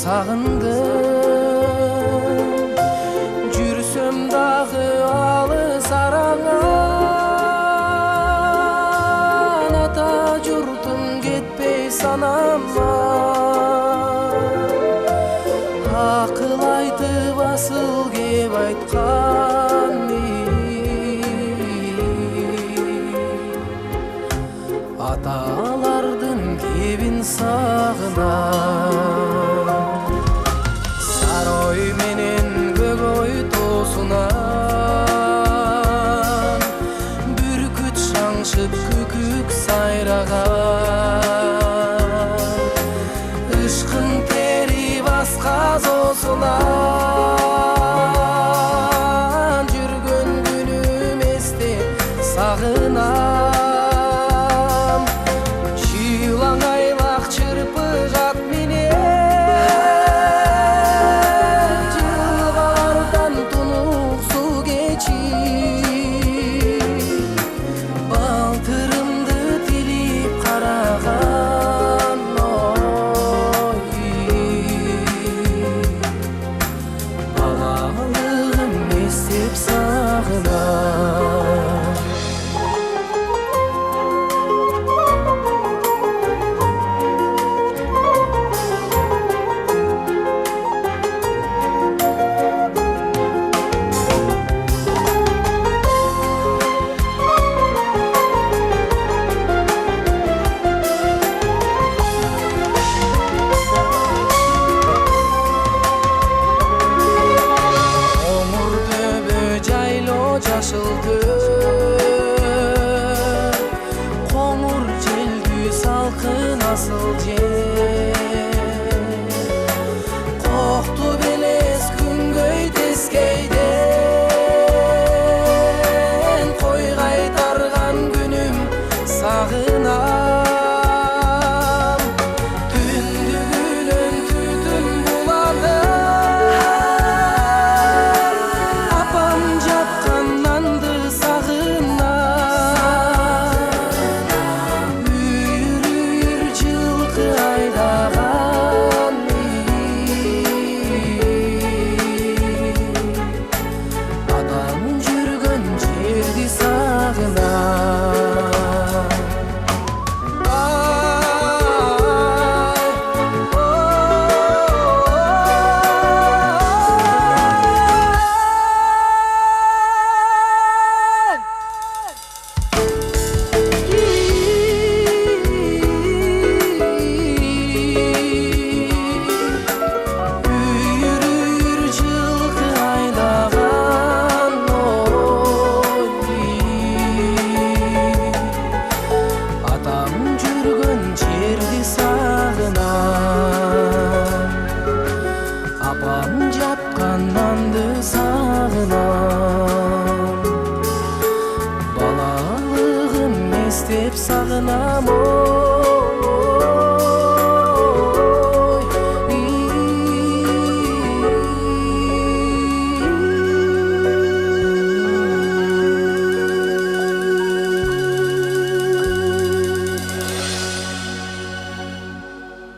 сагындым, жүрсөм дагы алыс араңан, ата журтум кетпей санама. Акыл айтып асыл кеп айткан аталардын кебин сагынам. Сары ой менен көк ой тоосунан бүркүт шаңшып күкүк сайраган, ышкын тери баска зоосунан жүргөн күнүм эсте сагынам. Koңур желгү салкын асыл жер, кокту белес күнгөй тескейден, кой кайтарган күнүм сагынам. Түндүгүнөн түтүн булады, апам жапкан нанды сагынам. Үйүр жылкы айдаган атам жүргөн жерди сагынам. Жүргөн жерди